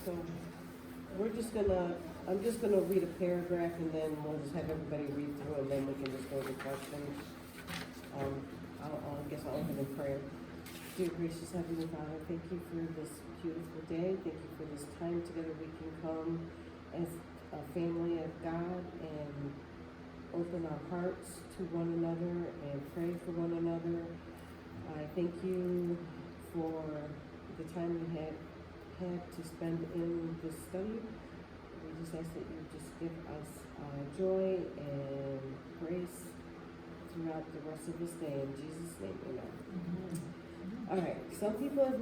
So I'm just gonna read a paragraph and then we'll just have everybody read through and then we can just go to questions. I guess I'll open in prayer. Dear gracious Heavenly Father, thank you for this beautiful day. Thank you for this time together we can come as a family of God and open our hearts to one another and pray for one another. I thank you for the time we had to spend in this study. We just ask that you just give us joy and grace throughout the rest of this day. In Jesus' name, amen. Mm-hmm. All right, some people have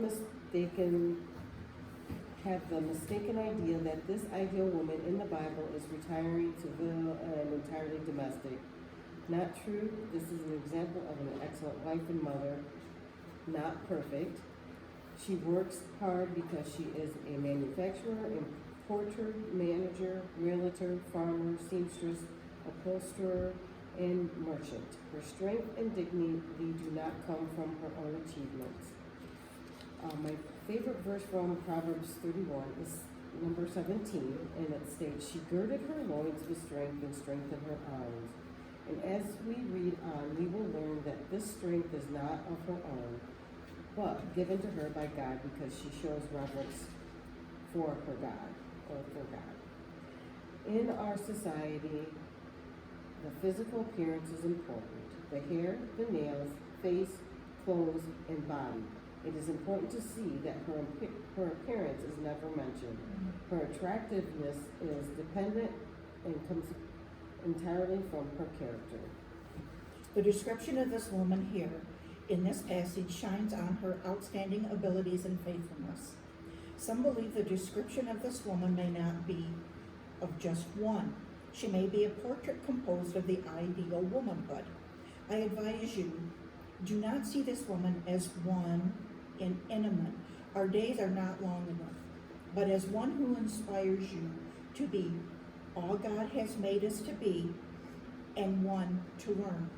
the mistaken idea that this ideal woman in the Bible is retiring to live and entirely domestic. Not true. This is an example of an excellent wife and mother, not perfect. She works hard because she is a manufacturer, importer, manager, realtor, farmer, seamstress, upholsterer, and merchant. Her strength and dignity do not come from her own achievements. My favorite verse from Proverbs 31 is number 17, and it states, "She girded her loins with strength and strengthened her arms." And as we read on, we will learn that this strength is not of her own, but given to her by God because she shows reverence for her God, or for God. In our society, the physical appearance is important. The hair, the nails, face, clothes, and body. It is important to see that her appearance is never mentioned. Her attractiveness is dependent and comes entirely from her character. The description of this woman here in this passage shines on her outstanding abilities and faithfulness. Some believe the description of this woman may not be of just one. She may be a portrait composed of the ideal womanhood. I advise you, do not see this woman as one inanimate. Our days are not long enough, but as one who inspires you to be all God has made us to be, and one to learn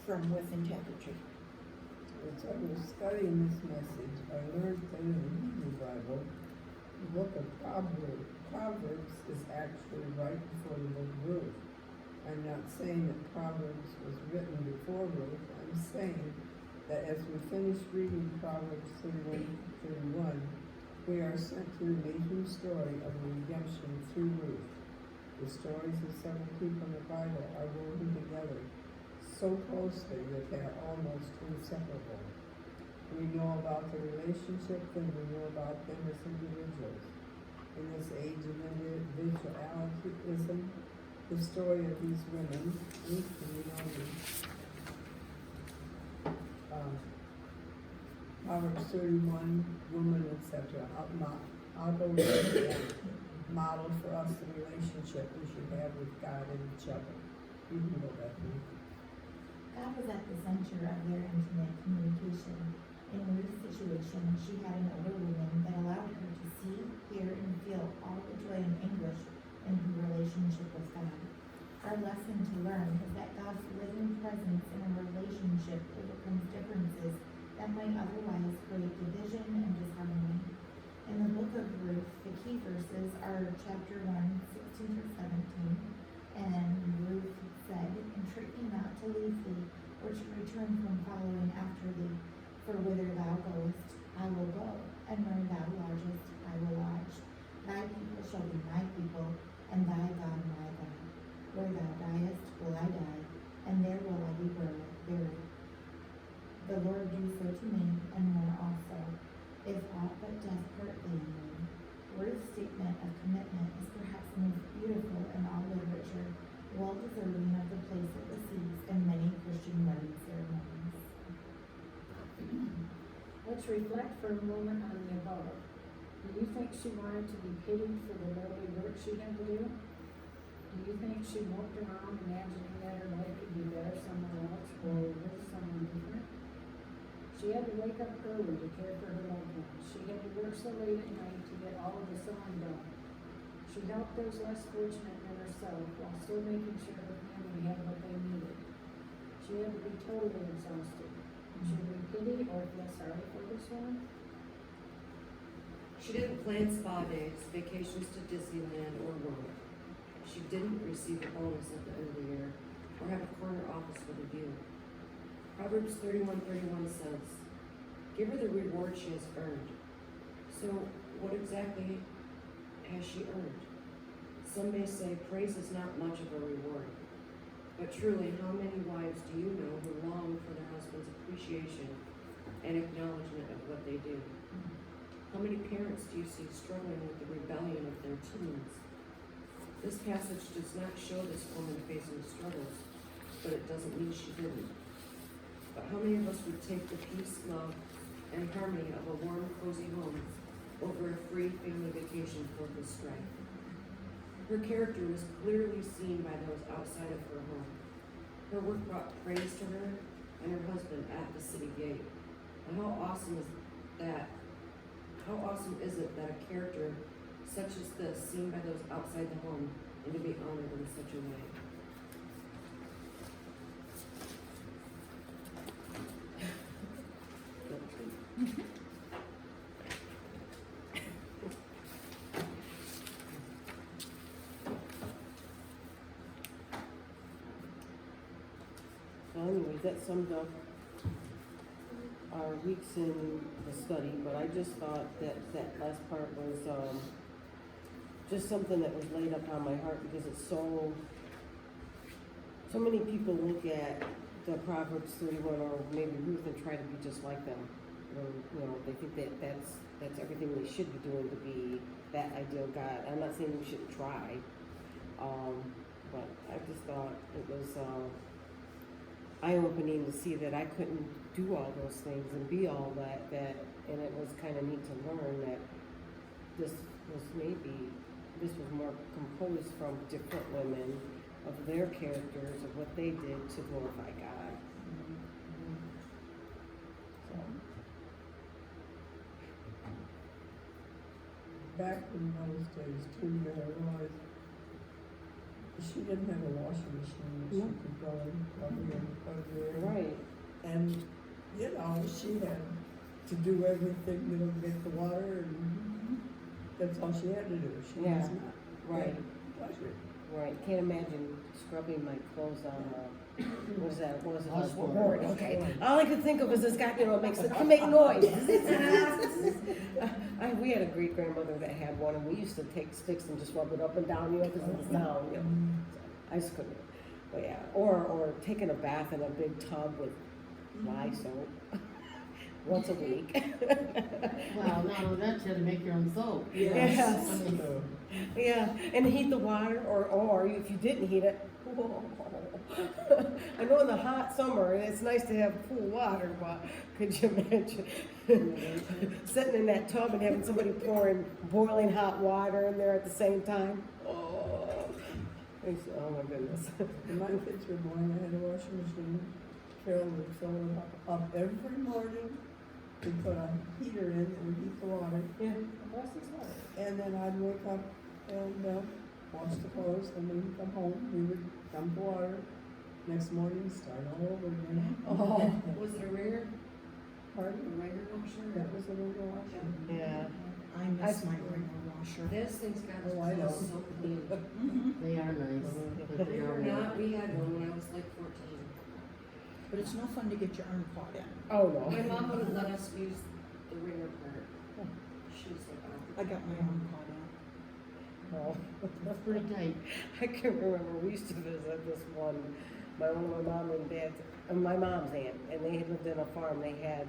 from with integrity. As I was studying this message, I learned that in the Hebrew Bible, the book of Proverbs is actually right before the book of Ruth. I'm not saying that Proverbs was written before Ruth. I'm saying that as we finish reading Proverbs 31, we are sent to the amazing story of the redemption through Ruth. The stories of several people in the Bible are woven together so closely that they are almost inseparable. We know about the relationship and we know about them as individuals. In this age of individualism, the story of these women, Ruth and Naomi, Proverbs 31, woman, etc. I'll go with the model for us the relationship we should have with God and each other. You can go back to me. God was at the center of their intimate communication. In Ruth's situation, she had an older woman that allowed her to see, hear, and feel all the joy and anguish in her relationship with God. Our lesson to learn is that God's living presence in a relationship overcomes differences that might otherwise create division and disharmony. In the book of Ruth, the key verses are chapter 1, 16 through 17, and Ruth said, "Entreat me not to leave thee, or to return from following after thee. For whither thou goest, I will go, and where thou lodgest, I will lodge. Thy people shall be my people, and thy God my God. Where thou diest will I die, and there will I be buried. The Lord do so to me, and more also, if aught but death part thee and me." Ruth's statement of commitment is perhaps the most beautiful in all literature, well deserving of the place it receives in many Christian wedding ceremonies. Let's reflect for a moment on the above. Do you think she wanted to be pitied for the lowly work she had to do? Do you think she walked around imagining that her life could be better somewhere else or with someone different? She had to wake up early to care for her loved ones. She had to work so late at night to get all of the sewing done. She helped those less fortunate than herself while still making sure her family had what they needed. She had to be totally exhausted. Should we pity or feel sorry for this woman? She didn't plan spa days, vacations to Disneyland, or work. She didn't receive a bonus at the end of the year, or have a corner office with a view. Proverbs 31:31 says, "Give her the reward she has earned." So, what exactly has she earned? Some may say praise is not much of a reward. But truly, how many wives do you know who long for their husband's appreciation and acknowledgement of what they do? How many parents do you see struggling with the rebellion of their teens? This passage does not show this woman facing struggles, but it doesn't mean she didn't. But how many of us would take the peace, love, and harmony of a warm, cozy home over a free family vacation filled with strife? Her character was clearly seen by those outside of her home. Her work brought praise to her and her husband at the city gate. And how awesome is that? How awesome is it that a character such as this, seen by those outside the home, and to be honored in such a way? So anyways, that summed up our weeks in the study, but I just thought that that last part was, just something that was laid up on my heart because it's so many people look at the Proverbs 31 or maybe Ruth and try to be just like them. They think that that's everything they should be doing to be that ideal God. I'm not saying we shouldn't try, but I just thought it was eye-opening to see that I couldn't do all those things and be all that, and it was kind of neat to learn that this was more composed from different women, of their characters, of what they did to glorify God. So, Back in those days too, you realized she didn't have a washing machine that No. she could go and plug in. right, And, she had to do everything, get the water, and that's all she had to do. She was Yeah. not. right, had pleasure. right. Can't imagine scrubbing my clothes on, what was that, what was it? Washboard. Board, okay. All I could think of was this guy, can make noise. We had a great grandmother that had one, and we used to take sticks and just rub it up and down, because it was down, I just couldn't, but yeah, or taking a bath in a big tub with lye soap once a week. Well, not only that, you had to make your own soap. Yes. I mean, Yeah, and heat the water, or if you didn't heat it, I know in the hot summer, it's nice to have cool water, but could you imagine sitting in that tub and having somebody pouring boiling hot water in there at the same time? Oh my goodness. When my kids were born, I had a washing machine. Carol would fill it up every morning. We'd put a heater in and we'd heat the water. Yeah. Bless his heart. And then I'd wake up and wash the clothes, and then we'd come home, we would dump the water. Next morning, start all over again. Oh, Was it a ringer? Pardon? A ringer washer? That was a little washer. yeah. I miss my regular washer. This thing's got Oh, I know. so clean. They are nice. but they Believe it are or not, we had one when I was like 14. But it's no fun to get your arm caught in. Oh, no. My mom wouldn't let us use the ringer part. She was like, oh. I got my arm caught in. No. That's pretty tight. I can remember we used to visit this one of my mom and dad's, and my mom's aunt, and they had lived in a farm. They had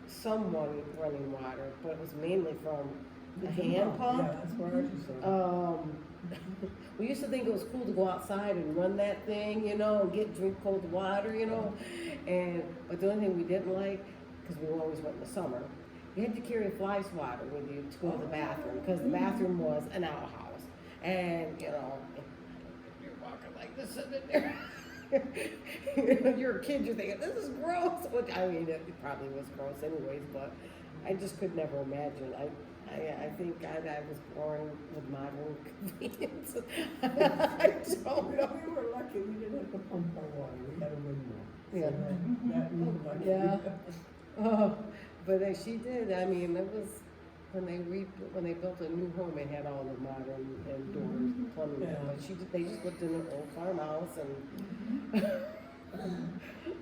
someone running water, but it was mainly from a hand pump. Yeah, that's where ours is from. We used to think it was cool to go outside and run that thing, and drink cold water, but the only thing we didn't like, because we always went in the summer, you had to carry a fly swatter with you to go to the bathroom, because the bathroom was an outhouse, and you're walking like this, sitting there. You're a kid, you're thinking, this is gross, which, it probably was gross anyways, but I just could never imagine. I think I was born with modern convenience. I don't know. We were lucky, we didn't have to pump our water, we had a windmill. Yeah. So that we were lucky. Yeah. Oh, but she did, it was, when they built a new home, it had all the modern and doors, plumbing, Yeah. but they just lived in an old farmhouse and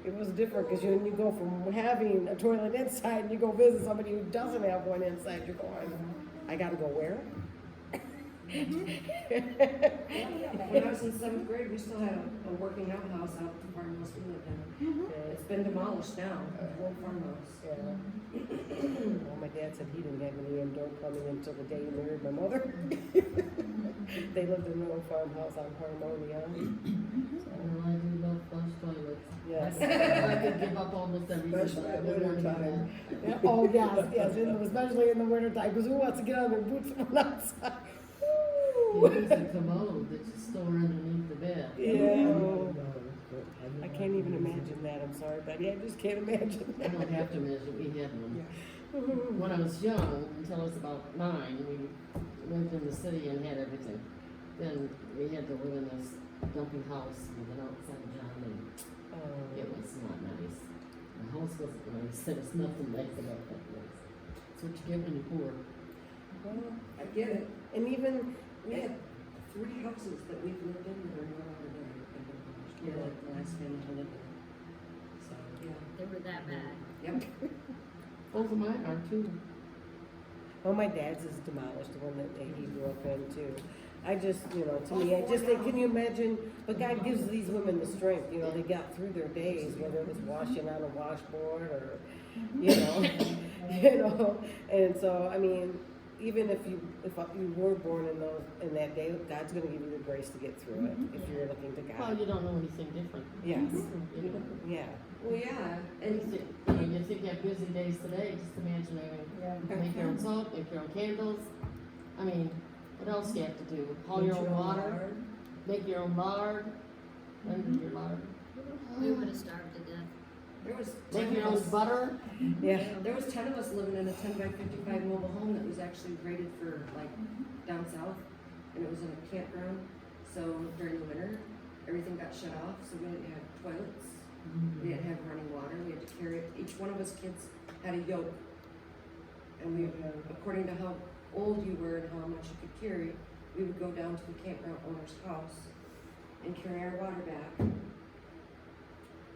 it was different, cause when you go from having a toilet inside and you go visit somebody who doesn't have one inside, you're going, I gotta go where? When I was in seventh grade, we still had a working outhouse out at the farmhouse we lived in. It's been demolished now, the whole farmhouse. Yeah. Well, my dad said he didn't have any indoor plumbing until the day he married my mother. They lived in an old farmhouse on Harmonia. Well, I do love flush toilets. Yes. I could give up almost everything, but I Especially at wouldn't want to do winter that. Yeah, oh, yes, especially in the winter time, because who wants to get on their boots from outside? You use a commode that you store underneath the bed. Yeah. I can't even imagine that, I'm sorry, Betty, I just can't imagine I that. don't have to measure, we had one. When I was young, until I was about 9, we lived in the city and had everything. Then we had to live in this dumpy house with an outside john, and it was not nice. The house wasn't nice, there was nothing nice about that place. That's what you get when you're poor. Well, I get it. and even, We had 3 houses that we've lived in that are no longer there. and demolished. We're like the last family to live in. So, yeah. They were that bad. Yep. Both of mine are too. well, my dad's is demolished, the one that he grew up in too. I just, to me, I just think, can you imagine, but God gives these women the strength, they got through their days, whether it was washing on a washboard or, and so, I mean, even if you were born in that day, God's gonna give you the grace to get through it, if you're looking to Well, God. you don't know anything different. Yes, You know. yeah. Well, yeah, And and you think you have busy days today, just imagine having, make your own soap, make your own candles. I mean, what else do you have to do? Haul your own water, make your own lard, blend your lard. We would have starved to death. there was 10 Make your of own us. butter. Yeah, There was 10 of us living in a 10 by 55 mobile home that was actually rated for like down south, and it was in a campground. So during the winter, everything got shut off, so we didn't have toilets, we didn't have running water. We had to carry it. Each one of us kids had a yoke, and we, according to how old you were and how much you could carry, we would go down to the campground owner's house and carry our water back.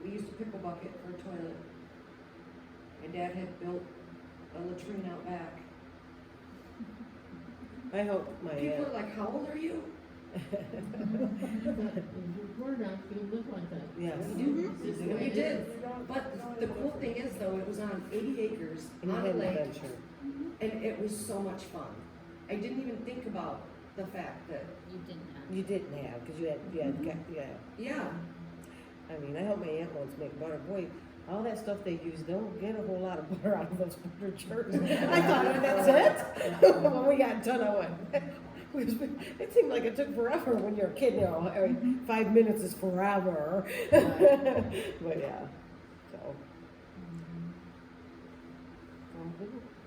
We used a pickle bucket for a toilet. My dad had built a latrine out back. I hope my People aunt, are like, how old are you? But if you're poor enough, you live like that. yes. We do. It's just the We way it did. is. But the cool thing is though, it was on 80 acres And you on had a an lake, adventure. and it was so much fun. I didn't even think about the fact that, You didn't have. You didn't have, because yeah, I mean, I helped my aunt once make butter. Boy, all that stuff they use, don't get a whole lot of butter out of those butter churns. I thought, that's it? When we got done, I went, it seemed like it took forever when you're a kid, I mean, 5 minutes is forever. But yeah, so.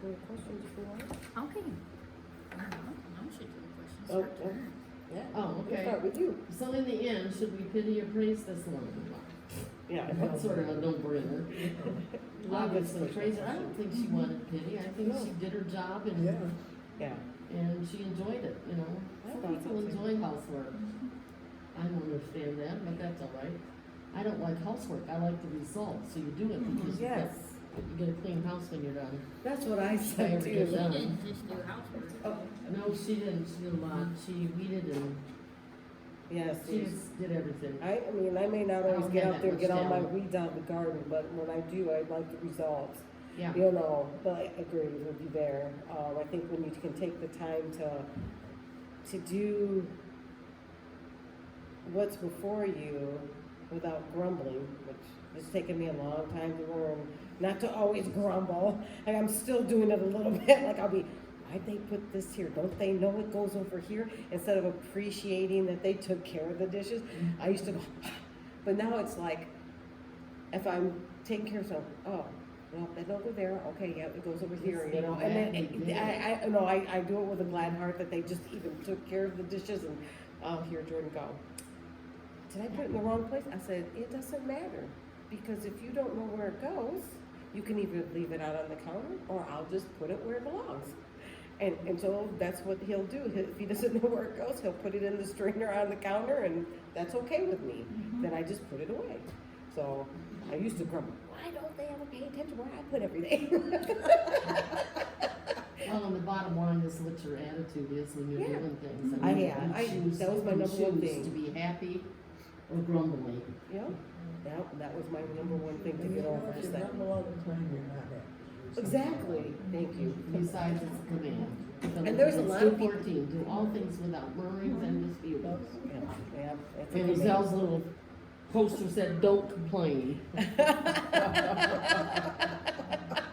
Any questions for us? Okay. I should do the questions. Oh, Start oh. there. Yeah. Oh, We'll okay. start with you. So in the end, should we pity or praise this woman? Yeah. That's sort of a no-brainer. Obviously, praise her. I don't think she wanted pity. I think she did her job Yeah. Yeah. and she enjoyed it, I Some thought people so, too. enjoy housework. I don't understand that, but that's all right. I don't like housework. I like the results, so you do it because Yes, you get a clean house when you're done. that's what I said Ever too. get You done. didn't just do housework. Oh, No, she didn't. She did a lot. She weeded and yes, she just did everything. I mean, I may not always don't get have out that there and get much all my talent. weeds out of the garden, but when I do, I like the results. Yeah. But I agree with you there. I think when you can take the time to do what's before you without grumbling, which has taken me a long time to learn, not to always grumble. And I'm still doing it a little bit, like I'll be, why'd they put this here? Don't they know it goes over here? Instead of appreciating that they took care of the dishes, I used to go, but now it's like, if I'm taking care of something, oh, well, that don't go there, okay, yeah, it goes over here, and then, I do it with a glad heart that they just even took care of the dishes, and, oh, here, Jordan, go. Did I put it in the wrong place? I said, it doesn't matter, because if you don't know where it goes, you can either leave it out on the counter, or I'll just put it where it belongs. And so that's what he'll do. If he doesn't know where it goes, he'll put it in the strainer on the counter, and that's okay with me. Then I just put it away. So I used to grumble, why don't they ever pay attention where I put everything? Well, and the bottom line is what your attitude is when you're Yeah. doing things. I mean, am. you choose- That was my you number one choose thing. To be happy or grumbly. Yeah, that was my number one thing to And get you know, over. if Is you that grumble all the time, you're not happy. exactly? Thank you. Besides, it's a command. And there's a lot of people- 14, do all things without murmurings and disputings. Yeah, that's a And command. Giselle's little poster said, "Don't complain."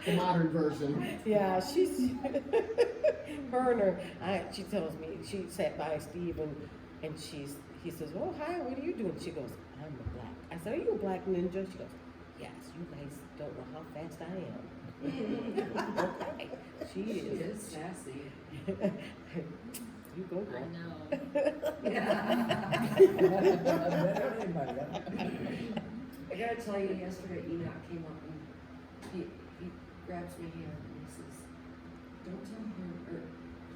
The modern version. Yeah, she's her and her. She tells me she sat by Steve and he says, "Oh hi, what are you doing?" She goes, "I'm a black." I said, "Are you a black ninja?" She goes, "Yes, you guys don't know how fast I am." Okay, she She is. is sassy. You go, I girl. know. Better than anybody, huh? I gotta tell you, yesterday Enoch came up and he grabs my hand and he says, "Don't tell her, or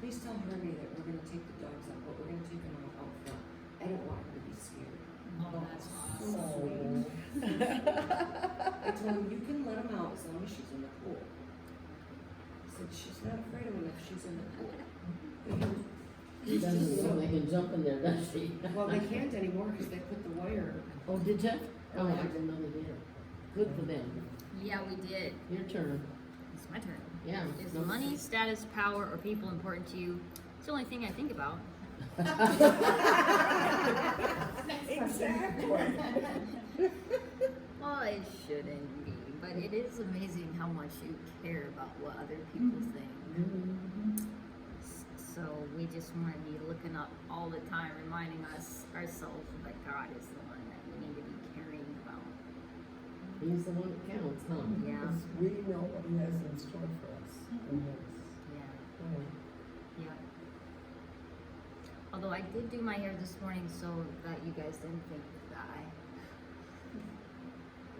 please tell Hermie that we're gonna take the dogs out, but we're gonna take them out front. I don't want her to be scared." Oh, that's So awesome. sweet. I told him, "You can let them out as long as she's in the pool." I said, "She's not afraid of him if she's in the pool." She doesn't know they can jump in there, does she? Well, they can't anymore because they put the wire. Oh, did you? Oh, I didn't know they did. Good for them. Yeah, we did. Your turn. It's my turn. Yeah. Is No- money, status, power, or people important to you? It's the only thing I think about. Exactly. Well, it shouldn't be, but it is amazing how much you care about what other people think. So we just want to be looking up all the time, reminding ourselves that God is the one that we need to be caring about. He's the one that counts, huh? Yeah, Because we know what he has in store for us. yeah, yeah. Although I did do my hair this morning so that you guys didn't think that I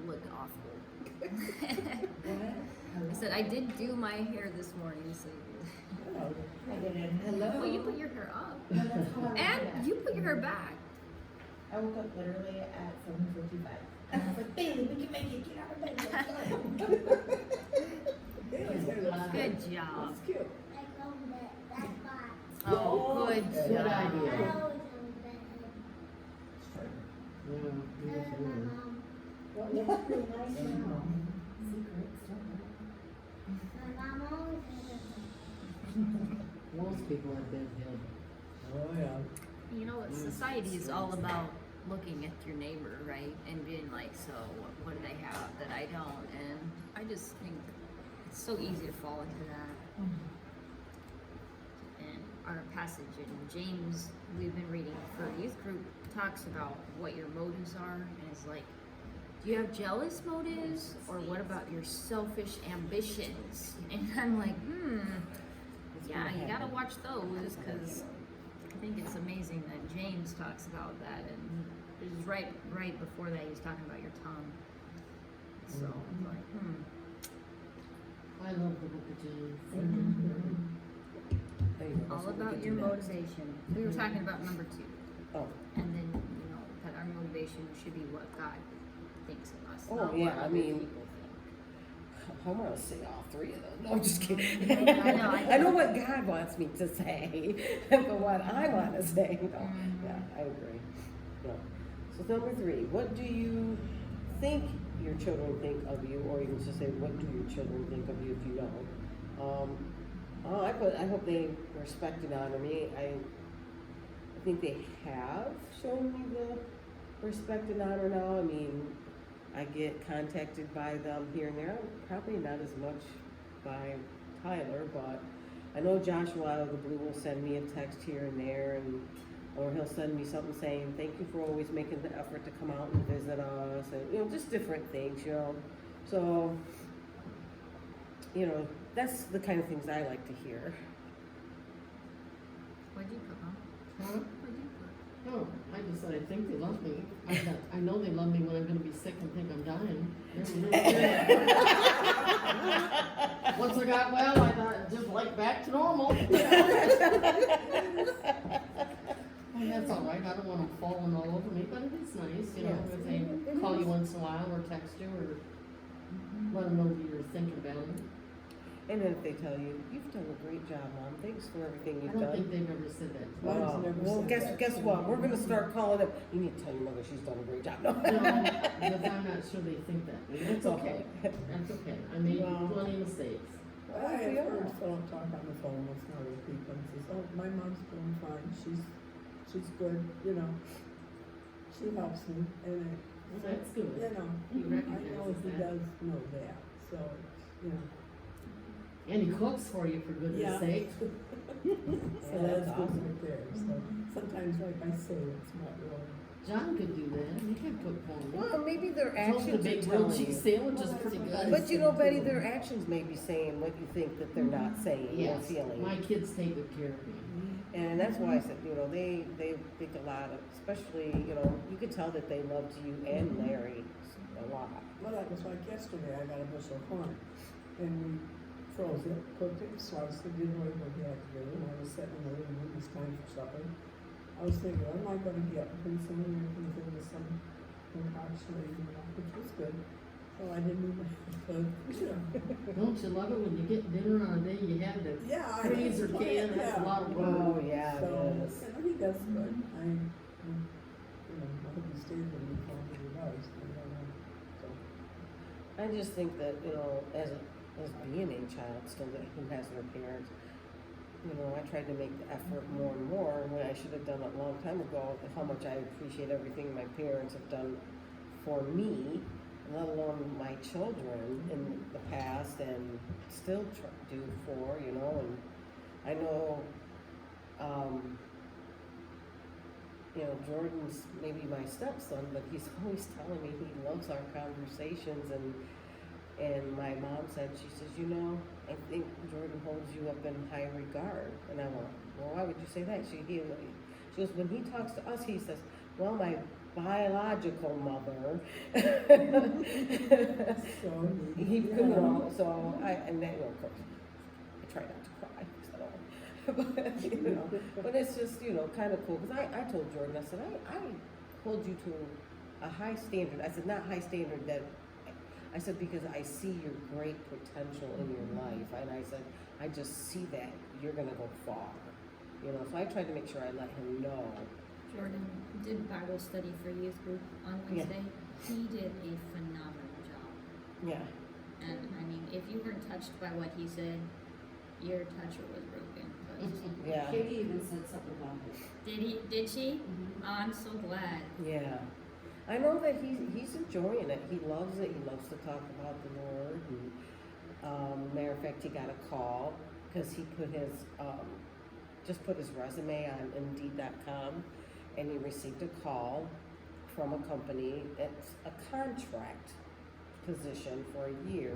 looked awful. I said I did do my hair this morning, so Oh, I didn't. well, you put your hair up and you put your hair back. I woke up literally at 7:55. And I was like, Bailey, we can make it. Get out of bed. Let's go. Bailey's hair looks Good job. That's cute. Oh, good Good job. idea. Yeah, he was weird. Well, it looks pretty nice now. Most people have been dead. Oh, yeah. You know, society is all about looking at your neighbor, right? And being like, so what do they have that I don't? And I just think it's so easy to fall into that. And our passage in James, we've been reading for a youth group, talks about what your motives are. And it's like, do you have jealous motives? Or what about your selfish ambitions? And I'm like, yeah, you gotta watch those, because I think it's amazing that James talks about that, and it was right before that he was talking about your tongue. So I'm like, I love the book of James. There you go. all So we about can your do that. motivation. We were talking about number 2, Oh. and then that our motivation should be what God thinks of us. Oh, not yeah, what I other mean, people think. I want to say all 3 of them. No, I'm just kidding. I know, I I know what God wants me to say, but what I want to say, no. Yeah, I agree. No. So number 3, what do you think your children think of you, or you can just say, what do your children think of you if you don't? I hope they respect and honor me. I think they have shown me the respect and honor now. I mean, I get contacted by them here and there, probably not as much by Tyler, but I know Joshua out of the blue will send me a text here and there, or he'll send me something saying, thank you for always making the effort to come out and visit us, and just different things, So, that's the kind of things I like to hear. What'd you put, Mom? Huh? What'd you put? No, I just said I think they love me. I know they love me when I'm gonna be sick and think I'm dying. Once I got well, I thought, just like back to normal. And that's all right, I don't want them falling all over me, but it is nice, you know, if they call you once in a while, or text you, or let them know that you're thinking about them. And then if they tell you, you've done a great job, Mom, thanks for everything I you've don't think done. they've ever said that. Mine's never Well, said that. guess what, we're gonna start calling them, you need to tell your mother she's done a great job. No. No, because I'm not sure they think that, it's okay, that's okay, I made Well. plenty of mistakes. Well, I have heard someone talk on the phone with some other people and says, oh, my mom's doing fine, she's good, you know. She helps me, and Well, that's good. you know, He I know recognizes he that. does know that, so, you know. And he cooks for you, for goodness Yeah. sake. So Yeah, that's that's good awesome. right there, so sometimes like I say, it's not really. John could do that, he could cook for me. Well, maybe their Told him to actions are make grilled telling cheese you. sandwich is pretty good. But you know, Betty, their actions may be saying what you think that they're not saying or Yes, feeling. my kids take good care of me. And that's why I said, you know, they think a lot of, especially, you know, you could tell that they loved you and Larry a lot. Well, that was like yesterday, I got a bushel of corn, and we froze it, cooked it, sliced it, didn't really what we had to do, and I was sitting in the living room, it was time for supper. I was thinking, what am I gonna get, pretty soon, everything's into some concoction, you know, which was good. So I didn't even have to, you know. Don't you love it when you get dinner on a day you have to Yeah, I freeze or can, that's a lot of work. Oh, yeah, So, it is. you know, he does good, you know, I hope he stays with me for all he does, I don't know, so. I just think that, you know, as being a child still that who has their parents, you know, I tried to make the effort more and more when I should have done it a long time ago, how much I appreciate everything my parents have done for me, let alone my children in the past and still do for, you know, and I know, you know, Jordan's maybe my stepson, but he's always telling me he loves our conversations, and my mom said, she says, you know, I think Jordan holds you up in high regard. And I went, well, why would you say that? She goes, when he talks to us, he says, well, my biological mother. So, He, you know, so and then, of course, I try not to cry, but, you know, but it's just, you know, kind of cool, because I told Jordan, I said, I hold you to a high standard. I said, not high standard that, I said, because I see your great potential in your life, and I said, I just see that you're gonna go far, you know, so I tried to make sure I let him know. Jordan did Bible study for youth group on Yeah. Wednesday. He did a phenomenal job. Yeah. And I mean, if you weren't touched by what he said, your toucher was broken. 'cause- Yeah. Katie even said something about it. Did she? Mhm. Oh, I'm so glad. Yeah. I know that he's enjoying it. He loves it. He loves to talk about the Lord. And matter of fact, he got a call because he put his just put his resume on Indeed.com, and he received a call from a company. It's a contract position for a year.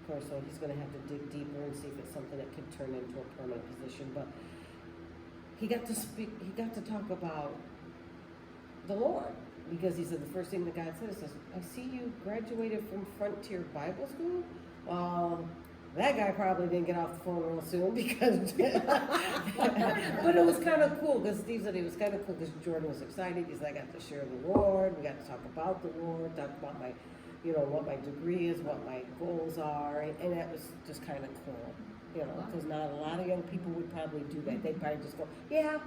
Of course, so he's going to have to dig deeper and see if it's something that could turn into a permanent position. But he got to speak. He got to talk about the Lord. Because he said the first thing that God said is, I see you graduated from Frontier Bible School. That guy probably didn't get off the phone real soon because, but it was kind of cool because Steve said it was kind of cool because Jordan was excited. He's like, I got to share the Lord. We got to talk about the Lord, talk about my, you know, what my degree is, what my goals are. And that was just kind of cool, you know, because not a lot of young people would probably do that. They'd probably just go, yeah.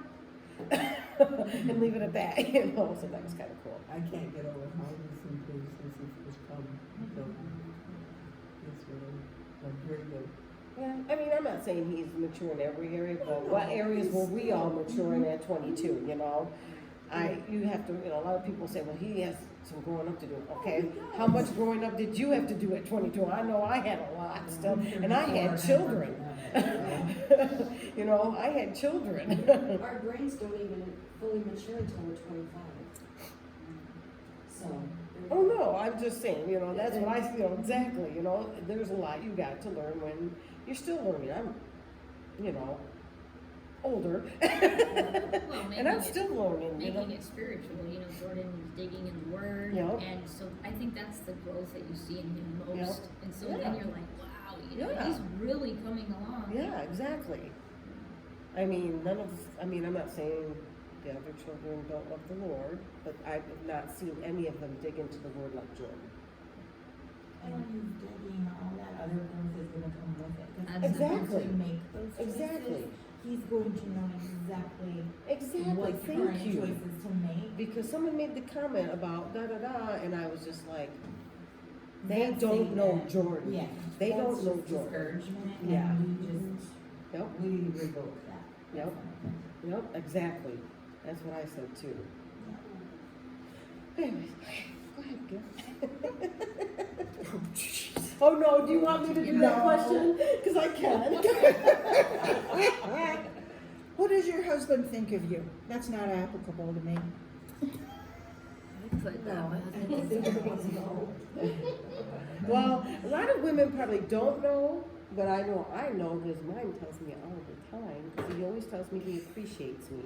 And leave it at that, you know, so that was kind of cool. I can't get over how he's improved since he first come, so, it's really, like, very good. Yeah, I mean, I'm not saying he's mature in every area, but what areas were we all maturing at 22, you know? You have to, you know, a lot of people say, well, he has some growing up to do. Okay, how much growing up did you have to do at 22? I know I had a lot still, and I had children. You know, I had children. Our brains don't even fully mature until we're 25. So. Oh, no, I'm just saying, you know, that's what I feel, exactly, you know, there's a lot you got to learn when you're still learning. You know, older. Well, And I'm making it- still learning, you know? Making it spiritual, you know, Jordan's digging in the word, Yep. and so I think that's the growth that you see in him most. Yep. And so Yeah. then you're like, wow, you know, Yeah. he's really coming along. Yeah, exactly. I mean, I'm not saying the other children don't love the Lord, but I've not seen any of them dig into the word like Jordan. And when he's digging, all that other growth is gonna come with it. 'Cause he's Exactly. going to make those choices. Exactly. He's going to know exactly Exactly, what thank current you. choices to make. Because someone made the comment about da-da-da, and I was just like, they That's don't saying know that- Jordan. Yeah. They that's don't know just Jordan. Discouragement, Yeah. and we just, Yep, we revoke that. Yep. yep, exactly. That's what I said too. Anyways, go ahead, Gil. Oh no, do you want me to do that No. question? Cause I can. What does your husband think of you? That's not applicable to me. I put that with Well, a lot of women probably don't know, but I know because mine tells me all the time. 'Cause he always tells me he appreciates me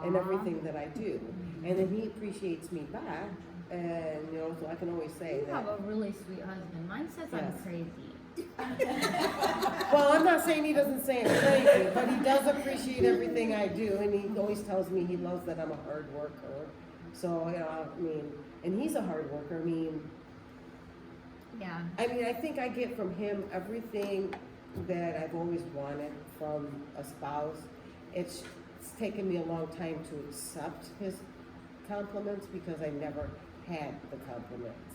and everything that I do, and then he appreciates me back. And you know, so I can always say You that. have a really sweet husband. Mine says I'm Yes. crazy. Well, I'm not saying he doesn't say I'm crazy, but he does appreciate everything I do, and he always tells me he loves that I'm a hard worker. So, you know, I mean, and he's a hard worker. Yeah. I think I get from him everything that I've always wanted from a spouse. It's taken me a long time to accept his compliments because I never had the compliments.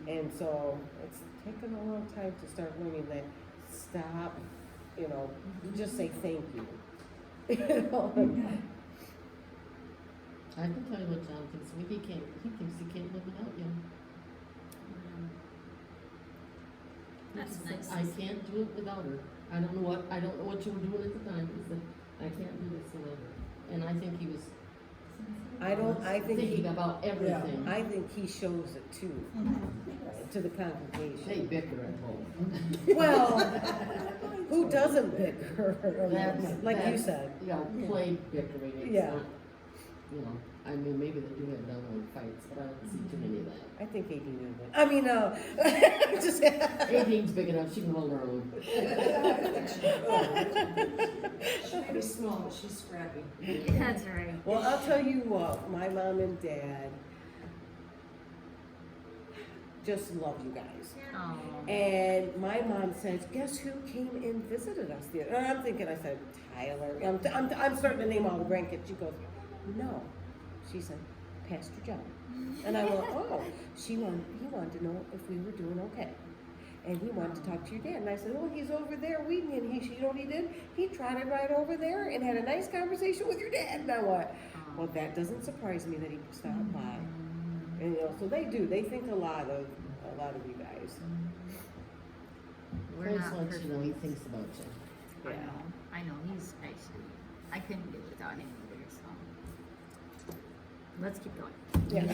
And so it's taken a long time to start learning that stop, you know, just say thank you. You know? I can tell you what John thinks. He thinks he can't live without you. That's He nice. said, I can't do it without her. I don't know what you were doing at the time. He said, I can't do this without her. And I think he was I think thinking about everything. I think he shows it too, to the They congregation. bicker at home. Well, who doesn't bicker? Like you That's, said. You know, plain bickering. It's Yeah. not, you know, I mean, maybe they do have downward fights, but I don't see too many of that. I think 18 is it. Just 18's big enough, she can hold her own. She may be small, but she's scrappy. That's right. Well, I'll tell you what, my mom and dad just love you guys. Oh. And my mom says, guess who came and visited us the other? And I'm thinking, I said, Tyler. I'm starting to name all the grandkids. She goes, no. She said, Pastor John. And I went, oh. He wanted to know if we were doing okay. And he wanted to talk to your dad. And I said, oh, he's over there weeding. And you know what he did? He trotted right over there and had a nice conversation with your dad. And I went, well, that doesn't surprise me that he stopped by. And you know, so they do. They think a lot of you guys. We're Chris not lets you know perfect. he thinks about you. I know, he's nice. I couldn't do it without him either, so. Let's keep going. Yeah.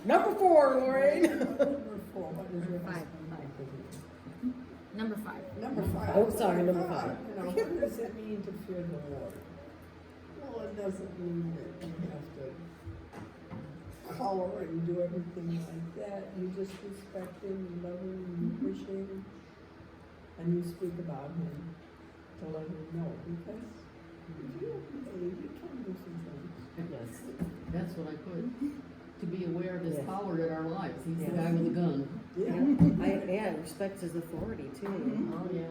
Number 4, Lorraine. Number 4, what is your Number five. husband? Number 5. Number 5. Oh, sorry, number 5. You know, what does it mean to fear the Lord? Well, it doesn't mean that you have to color and do everything like that. You just respect him, you love him, you appreciate him, and you speak about him to let him know. Because if you obey, you can do some things. Yes, that's what I put. To be aware of his Yes. power in our lives. He's the Yes. guy with a gun. Yeah. Respect his authority too. Oh, yeah.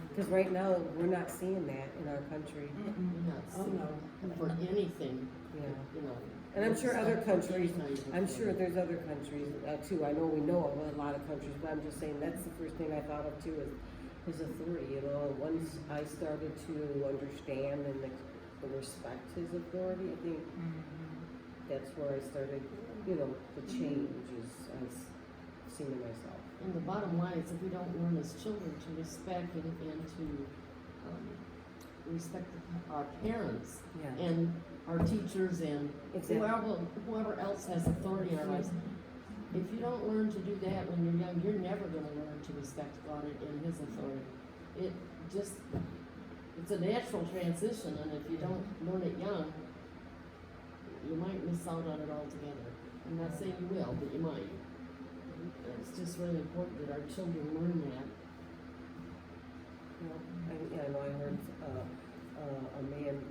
Because right now, we're not seeing that in our country. We're not Oh, seeing no. for anything, Yeah. you know. And I'm sure other respect for countries, any kind of I'm authority. sure there's other countries too. I know we know of a lot of countries, but I'm just saying that's the first thing I thought of too is his authority. You know, once I started to understand and respect his authority, I think that's where I started, you know, the change is I've seen in myself. And the bottom line is if we don't learn as children to respect and to respect our parents Yeah. and our teachers and Exactly. whoever else has authority in our lives, if you don't learn to do that when you're young, you're never gonna learn to respect God and His authority. It just, it's a natural transition, and if you don't learn it young, you might miss out on it altogether. I'm not saying you will, but you might. And it's just really important that our children learn that. I know I heard, a man,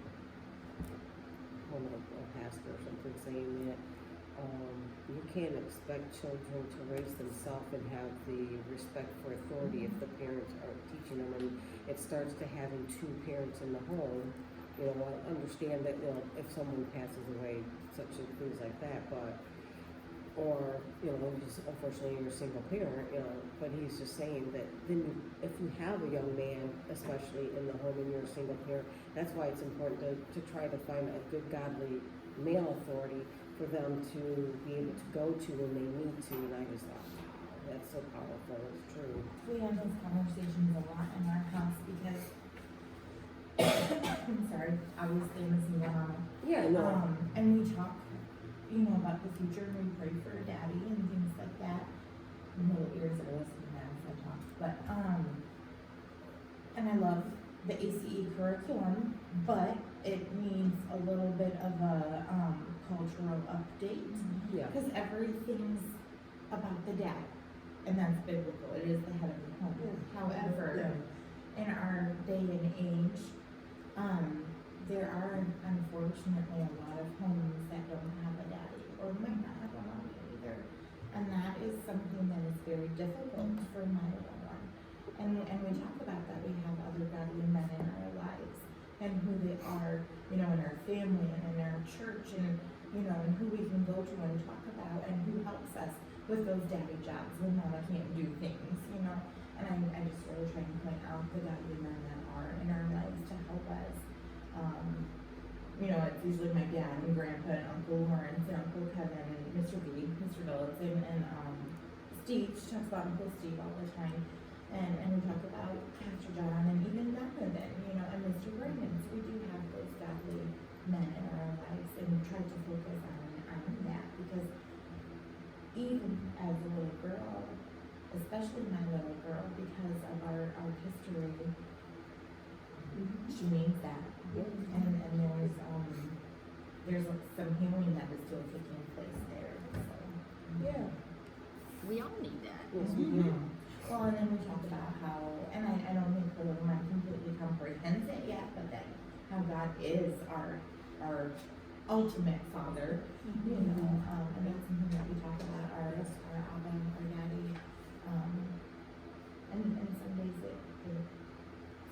a pastor or something saying that, you can't expect children to raise themselves and have the respect for authority if the parents aren't teaching them, and it starts to having two parents in the home. You know, I understand that, you know, if someone passes away, such as things like that, but, or, you know, just unfortunately you're a single parent, you know, but he's just saying that then if you have a young man, especially in the home and you're a single parent, that's why it's important to try to find a good godly male authority for them to be able to go to when they need to, and I just thought, wow, that's so powerful, it's true. We have those conversations a lot in our house because, I'm sorry, obviously I'm a single mom. Yeah, no, And we talk, you know, about the future and we pray for daddy and things like that. No ears are listening now as I talk, but, and I love the ACE curriculum, but it needs a little bit of a, cultural update. yeah, Because everything's about the dad, and that's biblical, it is the head of the home. However, in our day and age, there are unfortunately a lot of homes that don't have a daddy, or might not have a mommy either. And that is something that is very difficult for my little one. And we talk about that, we have other godly men in our lives, and who they are, you know, in our family and in our church, and, you know, and who we can go to and talk about, and who helps us with those daddy jobs when mama can't do things, you know. And I just really try and point out the godly men that are in our lives to help us. You know, it's usually my dad and grandpa and Uncle Lawrence and Uncle Kevin and Mr. B, Mr. Phillips, and Steve. She talks about Uncle Steve all the time. And we talk about Pastor John and even Donovan, you know, and Mr. Brandon. So we do have those godly men in our lives, and try to focus on that, because even as a little girl, especially my little girl, because of our history, she needs that. And there's some healing that is still taking place there, so. Yeah. We all need that. yes, we do. Well, and then we talked about how, and I don't think the little man completely comprehends it yet, but that how God is our ultimate father, you know, and that's something that we talk about, our Abba, our daddy, and some days it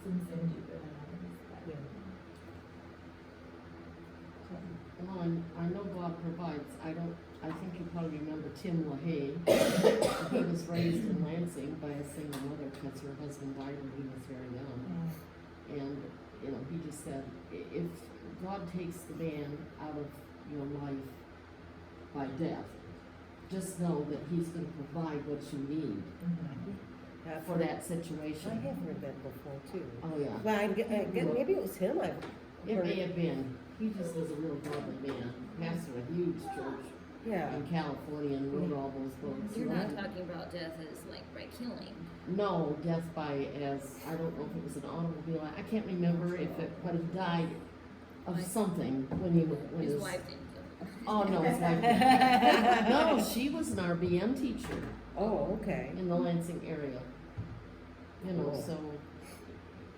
seems in deeper than others, but. Yeah. Well, I know God provides. I think you probably remember Tim LaHaye. He was raised in Lansing by a single mother because her husband died when he was very young. And, you know, he just said, if God takes the man out of your life by death, just know that he's gonna provide what you need for that I situation. have heard that before too. Oh, yeah. But maybe it was him, I've It heard. may have been. He just was a real godly man. Pastor a huge church Yeah, in California and wrote all those books. You're not talking about death as like by killing. No, death by I don't know if it was an automobile, I can't remember but he died of something when His his wife didn't kill him. Oh, no, his wife didn't. No, she was an RBM teacher oh, okay. in the Lansing area. You know, Cool. so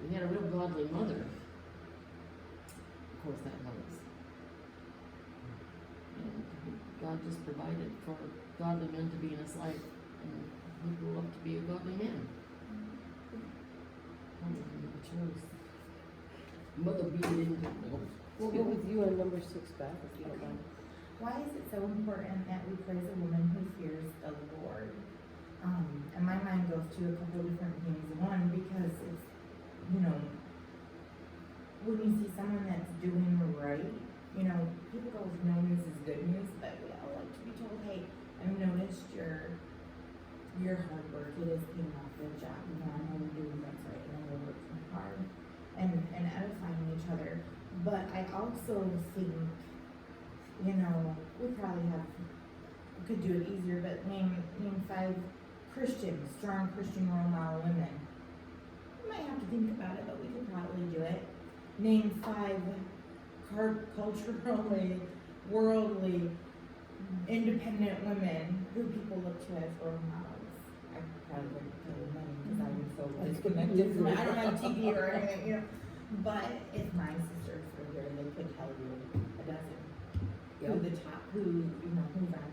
he had a real godly mother. Of course, that helps. And God just provided for godly men to be in his life, and he grew up to be a godly man. Chose. Mother B didn't know. We'll go with you on number 6, Beth, if you don't mind. Why is it so important that we praise a woman who fears the Lord? And my mind goes to a couple different things. One, because it's, you know, when you see someone that's doing right, you know, people go, no news is good news, but we all like to be told, hey, I've noticed your hard work, it is paying off your job, you know, I know you're doing what's right, and I know you're working hard, and edifying each other. But I also think, you know, we probably could do it easier, but name 5 strong Christian role model women. We might have to think about it, but we could probably do it. name 5 culturally, worldly, independent women who people look to as role models. I probably wouldn't tell you many because I'm so disconnected from it. I don't have TV or anything, you know. But if my sisters were here, they could tell you a dozen. Who the top, who's on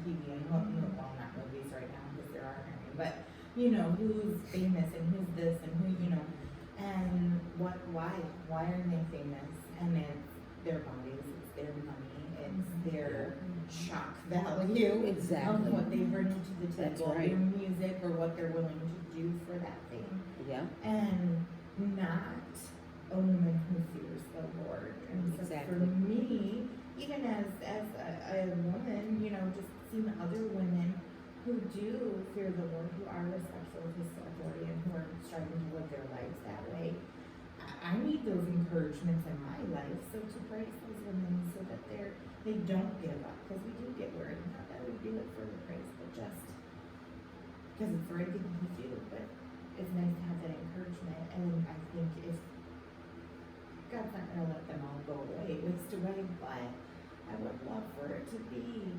TV and well, not movies right now because there aren't any, but who's famous and who's this and who, and why are they famous? And it's their bodies, it's their money, it's their shock value Exactly. of what they bring to the That's table, right. their music or what they're willing to do for that thing. Yeah, And not a woman who fears the Lord. And so Exactly. for me, even as a woman, just seeing other women who do fear the Lord, who are respectful of His authority, and who are striving to live their lives that way, I need those encouragements in my life. So to praise those women so that they don't give up, because we do get worried. Not that we do it for the praise, but just because it's the right thing to do. But it's nice to have that encouragement, and I think if God's not gonna let them all go away, waste away, but I would love for it to be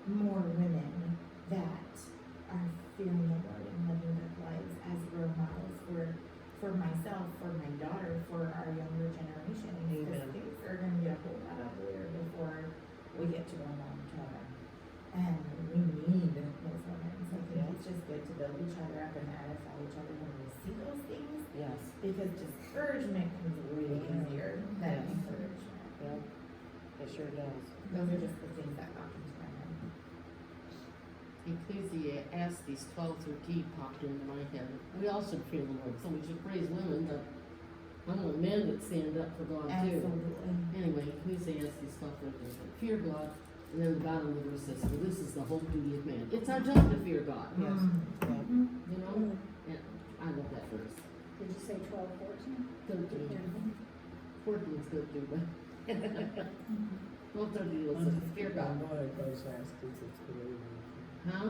more women that are fearing the Lord and living their lives as role models for myself, for my daughter, for our younger generation. Because Amen. things are gonna get a whole lot uglier before we get to go long term. And we need those women. So I think Yeah. it's just good to build each other up and edify each other when we see those things. yes, Because discouragement comes way easier than Yes. encouragement. yeah, it sure does. Those are just the things that pop into my head. Ecclesiastes 12:13 popped into my head. We all should fear the Lord, so we should praise women, but I want men that stand up for God too. Absolutely. Anyway, Ecclesiastes 12:13, fear God, and then the bottom of the verse says, for this is the whole duty of man. It's our job to fear God, Yes. Yeah. you know? And I love that verse. Did you say 12, 14? 13. 14 is good too, but 12:13 was fear Keep on God. going, Ecclesiastes, it's great. Huh?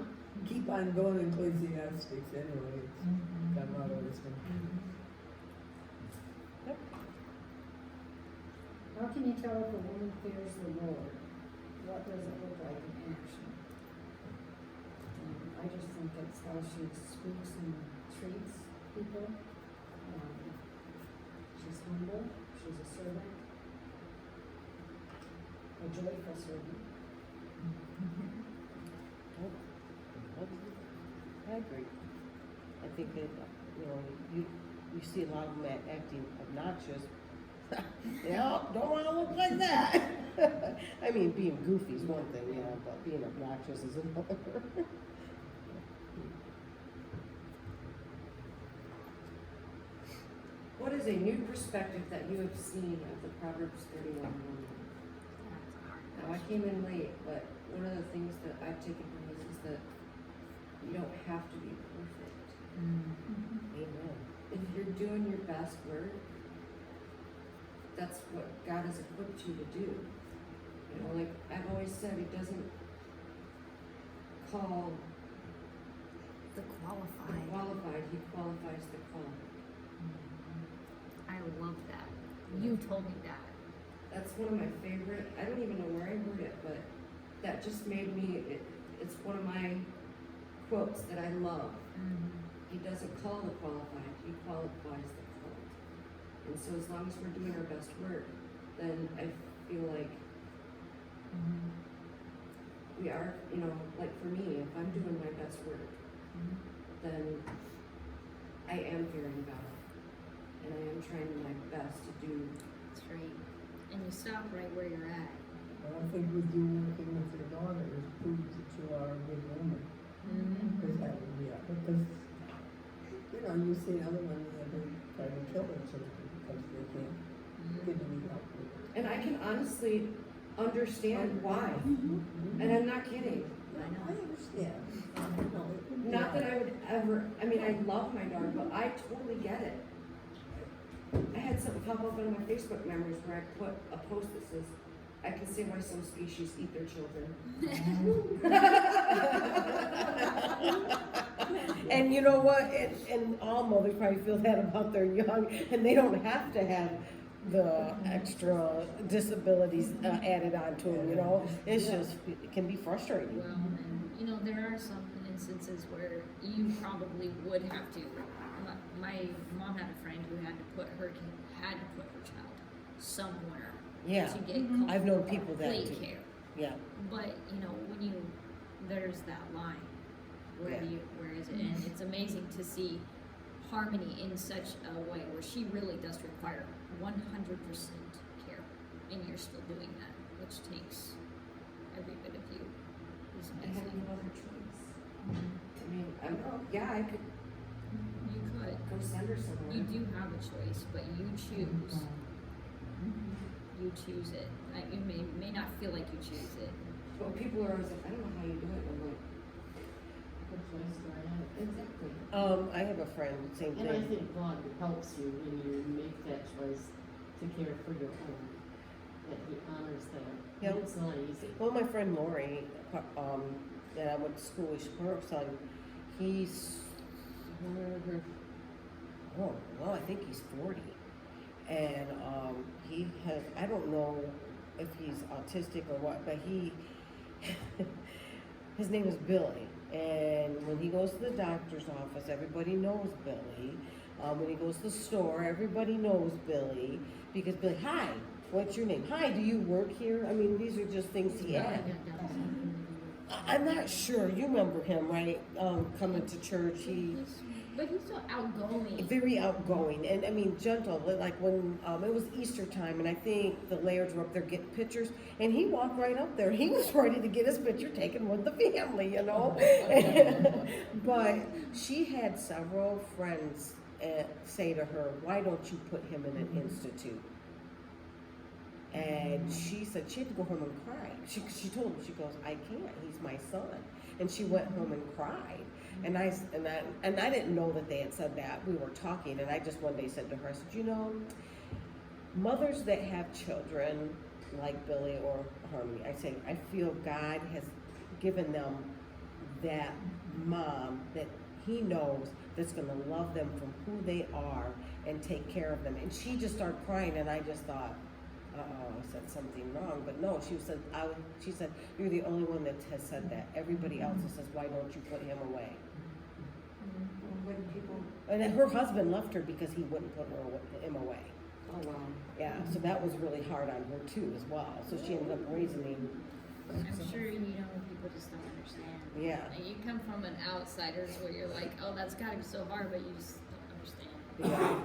Keep on going, Ecclesiastes, anyway, it's got a lot of wisdom. How can you tell if a woman fears the Lord? What does it look like in action? I just think it's how she speaks and treats people. She's humble, she's a servant, a joyful servant. I agree. I think that, you see a lot of them acting obnoxious. Don't want to look like that. I mean, being goofy is one thing, but being obnoxious is another. What is a new perspective that you have seen of the Proverbs 31 woman? Now, I came in late, but one of the things that I've taken from this is that you don't have to be perfect. Amen. If you're doing your best work, that's what God has equipped you to do. Like I've always said, He doesn't call The the qualified. qualified, He qualifies the called. I love that. You told me that. That's one of my favorite, I don't even know where I heard it, but that just made me, it's one of my quotes that I love. He doesn't call the qualified, He qualifies the called. And so as long as we're doing our best work, then I feel like we are, like for me, if I'm doing my best work, then I am fearing God. And I am trying my best to do. That's right. And you stop right where you're at. Well, I think with you working with your daughter, it proves that you are a good woman. Because that would be, because, you've seen other women that have tried to kill their children because they can't get any help with it. And I can honestly understand why. And I'm not kidding. I understand. Not that I would ever, I love my daughter, but I totally get it. I had something pop up on my Facebook memories where I put a post that says, I can see why some species eat their children. And you know what? And all mothers probably feel that about their young, and they don't have to have the extra disabilities added on to them, you know? It's just, it can be frustrating. Well, and, you know, there are some instances where you probably would have to. My mom had a friend who had to put her child somewhere Yeah, to get I've known people that complete do. care. Yeah, But, you know, there's that line. Yeah. Where is it? And it's amazing to see Harmony in such a way where she really does require 100% care, and you're still doing that, which takes every bit of you. It's I have amazing. no other choice. I mean, I could You could. go send her somewhere. You do have a choice, but you choose. You choose it. You may not feel like you choose it. But people are always like, I don't know how you do it, and I'm like, What choice do I have? exactly. I have a friend, same And I thing. think God helps you when you make that choice to care for your own, that He honors that. Yeah. And it's not easy. Well, my friend Lori, that I went to school with, her son, he's, I think he's 40. And, he has, I don't know if he's autistic or what, but his name is Billy. And when he goes to the doctor's office, everybody knows Billy. When he goes to the store, everybody knows Billy. Because Billy, hi, what's your name? Hi, do you work here? I mean, these are just things he had. I'm not sure. You remember him, right? Coming to church. But he's so outgoing. Very outgoing, and I mean gentle. Like when it was Easter time, and I think the Lairds were up there getting pictures, and he walked right up there. He was ready to get his picture taken with the family, you know. But she had several friends say to her, "Why don't you put him in an institute?" And she said she had to go home and cry. She told him, she goes, "I can't. He's my son." And she went home and cried. And I didn't know that they had said that. We were talking, and I just one day said to her, I said, you know, mothers that have children like Billy or Harmony, I say, I feel God has given them that mom that He knows that's going to love them from who they are and take care of them. And she just started crying, and I just thought, I said something wrong. But no, she said, you're the only one that has said that. Everybody else says, why don't you put him away? When people, And then her husband left her because he wouldn't put him away. oh wow. Yeah, so that was really hard on her too as well. So she ended up raising him. I'm sure people just don't understand. Yeah. Like, you come from an outsider's where you're like, oh, that's gotta be so hard, but you just don't understand. Yeah.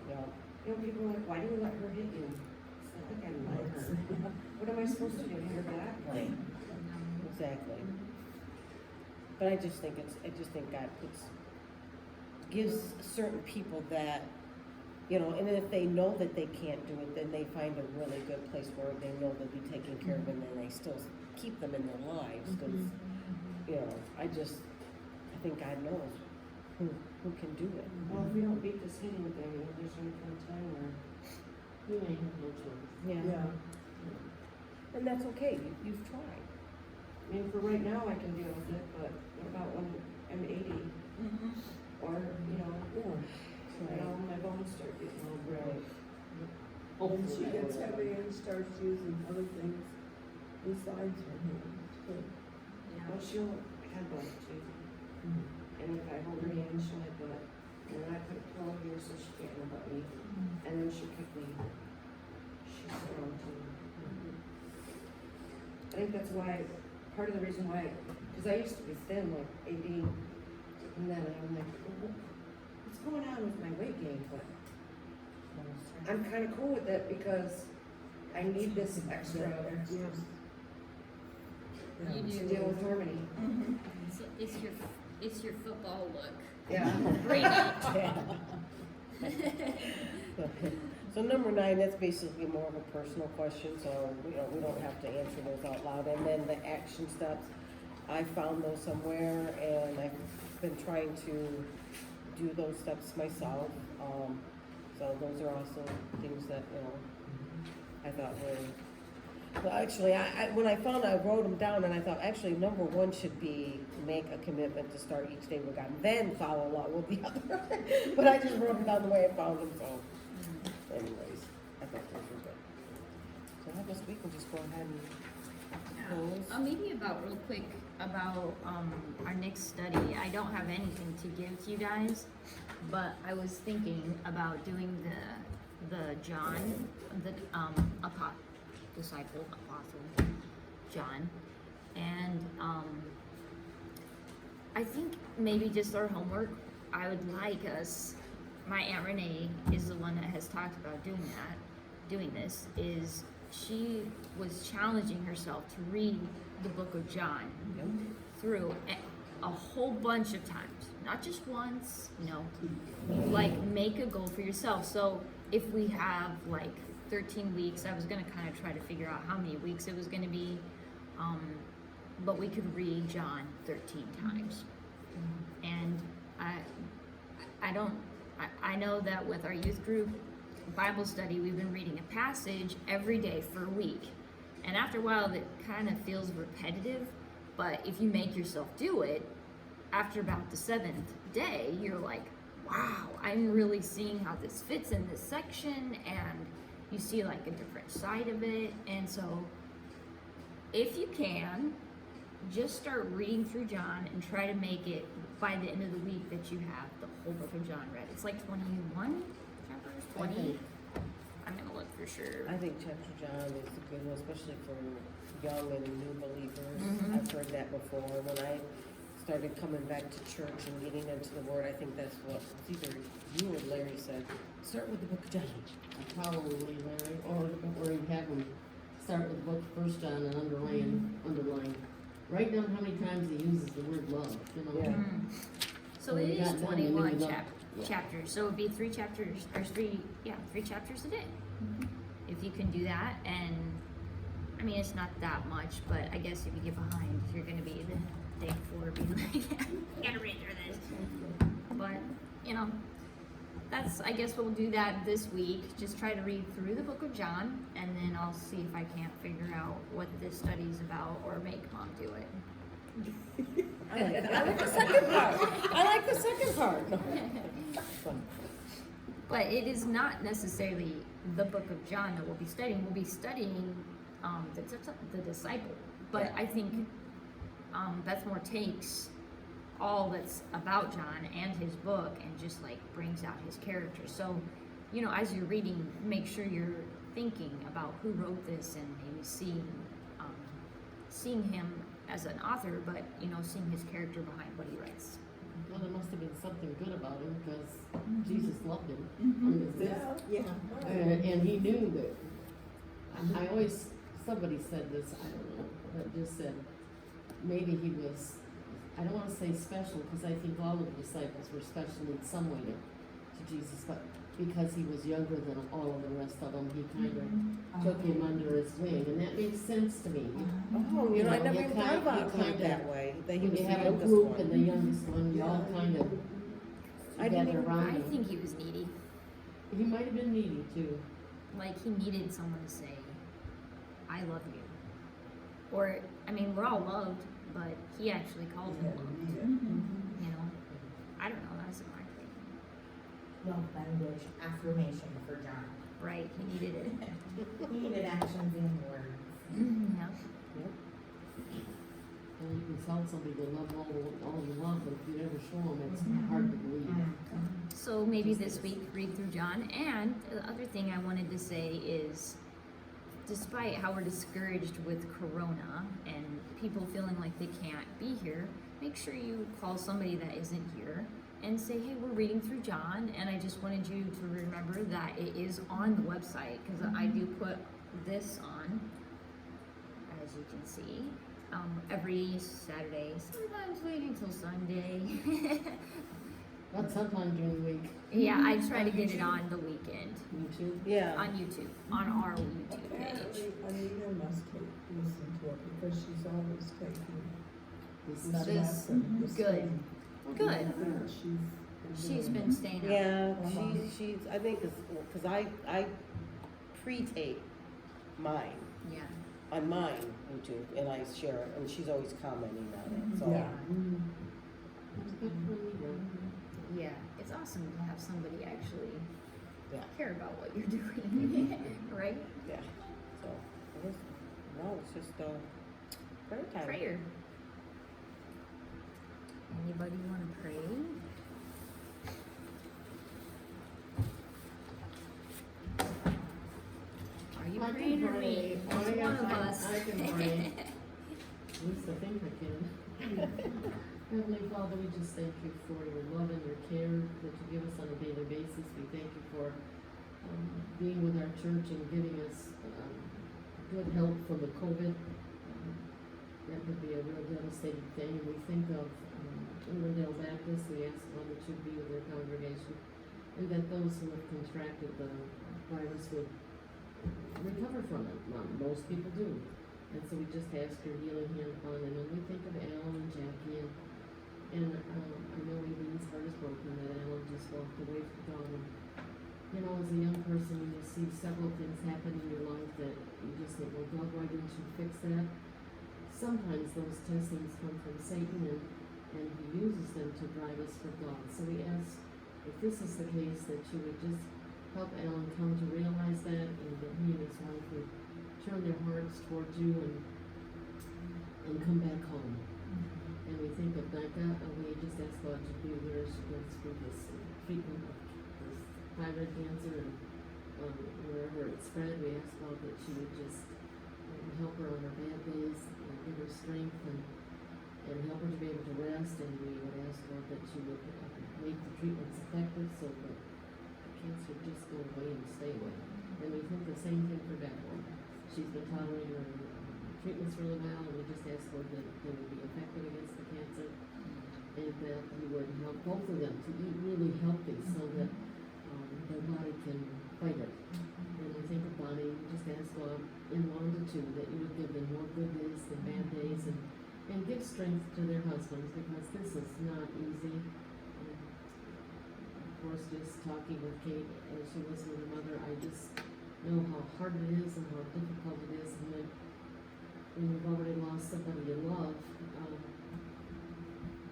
Yeah. You know, people are like, why do you let her hit you? It's like, I love her. What am I supposed to do? Hit her back? Like, Exactly. But I just think God gives certain people that, you know, and if they know that they can't do it, then they find a really good place where they know they'll be taken care of, and then they still keep them in their lives. Because, you know, I think God knows who can do it. well, if we don't beat this hitting thing, there's gonna come a time where You may have no choice. Yeah. And that's okay. You've tried. I mean, for right now, I can deal with it, but what about when I'm 80? Or, you know, my bones start getting all Right. When she gets heavy and starts using other things besides her hands, too. Well, she'll headbutt too. And if I hold her hand, she'll headbutt. And then I put a pillow here so she can't headbutt me. And then she'll kick me. She's strong too. I think that's why, part of the reason why, because I used to be thin, like 80, and then I'm like, what's going on with my weight gain? But I'm kind of cool with it because I need this extra You to do. deal with Harmony. It's your football look. Yeah. Bring it. So number 9, that's basically more of a personal question, so we don't have to answer those out loud. And then the action steps, I found those somewhere, and I've been trying to do those steps myself. So those are also things that I thought were. Well, actually, when I found I wrote them down, and I thought actually number 1 should be make a commitment to start each day with God, and then follow along with the other. But I just wrote them down the way I found them. So, anyways, I thought those were good. So I guess we can just go ahead and close. Maybe about real quick about our next study. I don't have anything to give to you guys, but I was thinking about doing the John, the disciple apostle John, and I think maybe just our homework. I would like us. My Aunt Renee is the one that has talked about doing this. Is she was challenging herself to read the book of John through a whole bunch of times, not just once, like make a goal for yourself. So if we have like 13 weeks, I was gonna kind of try to figure out how many weeks it was gonna be, but we could read John 13 times. And I know that with our youth group Bible study, we've been reading a passage every day for a week. And after a while, it kind of feels repetitive. But if you make yourself do it, after about the 7th day, you're like, wow, I'm really seeing how this fits in this section. And you see like a different side of it. And so if you can, just start reading through John and try to make it by the end of the week that you have the whole book of John read. It's like 21 chapters, 20. I'm gonna look for sure. I think chapter John is a good one, especially for young and new believers. Mhm. I've heard that before. When I started coming back to church and getting into the Word, I think that's what either you or Larry said. Start with the book of John. Probably, Larry, or you have them start with the book of 1 John and underline. Write down how many times he uses the word love, Yeah. So When it you is got done, 21 then you love- yeah. chapters. So it would be 3 chapters, or 3 chapters a day. If you can do that, and I mean, it's not that much, but I guess if you get behind, you're gonna be the day before being like, I gotta read through this. But, I guess we'll do that this week. Just try to read through the book of John, and then I'll see if I can't figure out what this study's about, or make Mom do it. I like the second part. I like the second part. No. But it is not necessarily the book of John that we'll be studying. We'll be studying the disciple. But I think Beth Moore takes all that's about John and his book and just like brings out his character. So, as you're reading, make sure you're thinking about who wrote this and maybe seeing him as an author, but seeing his character behind what he writes. Well, there must have been something good about him because Jesus loved him. And he knew that. Somebody said this, I don't know, that just said maybe he was, I don't want to say special because I think all of the disciples were special in some way to Jesus, but because he was younger than all of the rest of them, he kind of took him under his wing, and that makes sense to me. Oh, I never even thought about it that way. That he was You the have a youngest group one. and the youngest one, you all kind of together around I him. think he was needy. He might have been needy too. Like he needed someone to say, I love you. Or, we're all loved, but he actually called him loved. I don't know, that's my thing. Love language, affirmation for John. Right, he needed it. He needed actions and words. Yeah. And you can tell somebody they love all you love, but if you never show them, it's hard to believe. So maybe this week, read through John. And the other thing I wanted to say is, despite how we're discouraged with Corona and people feeling like they can't be here, make sure you call somebody that isn't here and say, hey, we're reading through John, and I just wanted you to remember that it is on the website, because I do put this on, as you can see, every Saturday, sometimes waiting till Sunday. But sometime during the week. Yeah, I try to get it on the weekend. YouTube. Yeah. On YouTube, on our YouTube page. Apparently, Anita must listen to it because she's always taking This this is lesson. this Good. study. Good. I think She's doing been staying up. Yeah, she's, I think it's, because I pre-tape mine, Yeah. on mine YouTube, and I share it, and she's always commenting on it, so. Yeah. It's good for me, Yeah, it's awesome to have somebody actually Yeah. care about what you're doing, right? Yeah, so, it was, no, it's just, prayer time. Prayer. Anybody wanna pray? Are you I can praying or me? pray. It's one of us. I can pray. At least I think I can. Heavenly Father, we just thank you for your love and your care that you give us on a daily basis. We thank you for being with our church and giving us good help from the COVID. That could be a real devastating thing. And we think of Riverdale Baptist. We ask God that you be with their congregation and that those who have contracted the virus would recover from it. Most people do. And so we just ask your healing hand upon them. And we think of Al and Jackie and I know Eileen's heart is broken that Alan just walked away from God. And, you know, as a young person, when you see several things happen in your life that you just think, well, God, why didn't you fix that? Sometimes those testings come from Satan and he uses them to drive us for God. So we ask, if this is the case, that you would just help Alan come to realize that and that he and his wife would turn their hearts towards you and come back home. And we think of Becca, and we just ask God to be with her as she goes through this treatment of this thyroid cancer and wherever it's spread. We ask God that she would just help her on her bad days and give her strength and help her to be able to rest. And we would ask God that she would make the treatments effective so that the cancer would just go away and stay away. And we think the same thing for Becca. She's been tolerating her treatments really well, and we just ask Lord that they would be effective against the cancer, and that you would help both of them to eat really healthy so that their body can fight it. And we think of Bonnie, we just ask God in longitude that you would give them more good days than bad days, and give strength to their husbands, because this is not easy. Of course, just talking with Kate as she was with her mother, I just know how hard it is and how difficult it is, and when you've already lost somebody you love,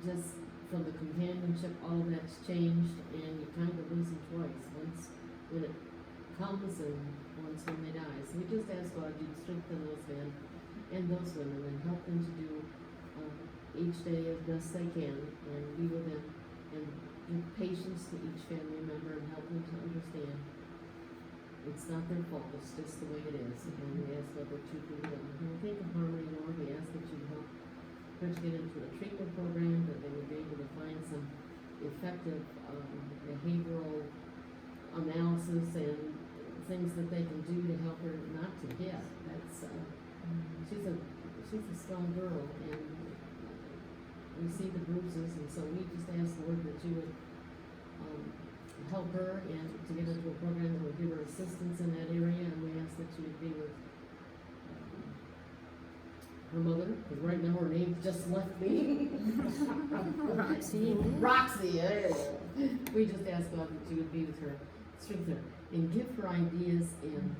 just from the companionship, all that's changed, and you kind of lose them twice. Once when it comes, and once when they die. So we just ask God you'd strengthen those men and those women and help them to do each day as best they can, and be with them and give patience to each family member and help them to understand it's not their fault, it's just the way it is. And we ask God that you do them. And we think of Harmony, Lord, we ask that you help her to get into a treatment program, that they would be able to find some effective behavioral analysis and things that they can do to help her not to get. That's she's a strong girl, and we see the bruises, and so we just ask, Lord, that you would help her and to get into a program that would give her assistance in that area, and we ask that you would be with her mother, because right now her name just left me. Roxy, there you go. We just ask God that you would be with her, strengthen her, and give her ideas and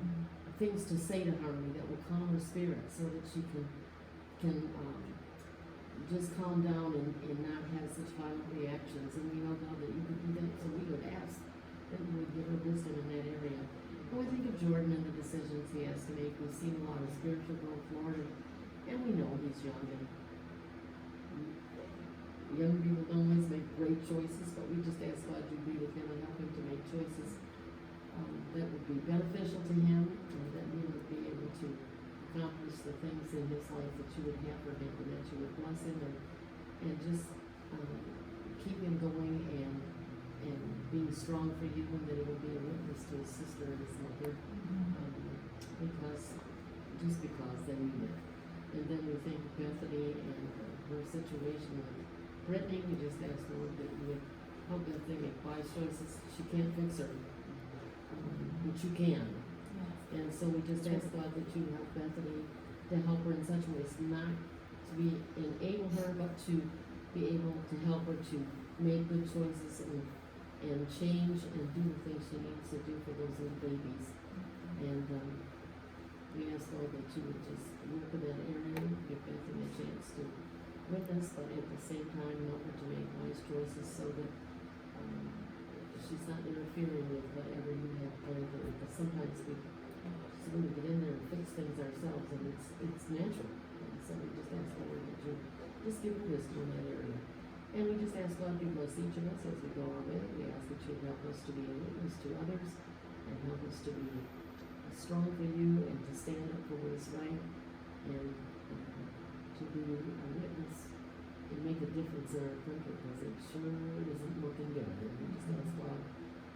things to say to Harmony that will calm her spirit, so that she can just calm down and not have such violent reactions. And we know, God, that you could do that, so we would ask that you would give her wisdom in that area. And we think of Jordan and the decisions he has to make. We've seen a lot of spiritual growth, Lord, and we know he's young, and young people don't always make great choices, but we just ask God you be with him and help him to make choices that would be beneficial to him, and that he would be able to accomplish the things in his life that you would have for him, and that you would bless him and just keep him going and being strong for you, and that he would be a witness to his sister and his mother, because they need it. And then we think of Bethany and her situation with Brittany. We just ask Lord that you would help Bethany make wise choices. She can't fix her, but you can. And so we just ask God that you help Bethany to help her in such ways, not to enable her, but to be able to help her to make good choices and change and do the things she needs to do for those little babies. And we ask, Lord, that you would just work in that area, give Bethany a chance to witness, but at the same time help her to make wise choices so that she she's not interfering with whatever you have planned for her, because sometimes we sort of get in there and fix things ourselves, and it's natural. And so we just ask the Lord that you just give her wisdom in that area. And we just ask God to bless each of us as we go our way. We ask that you help us to be a witness to others, and help us to be strong for you, and to stand up for what is right, and to be a witness and make a difference in our country, because it sure isn't looking good. And we just ask God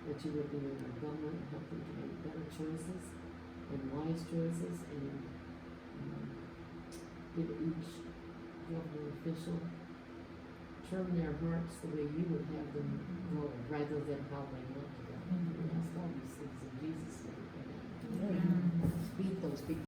that you would be in our government and help them to make better choices and wise choices, and give each government official turn their hearts the way you would have them go, rather than how they want to go. We ask all these things in Jesus' name. Amen. Beat those people.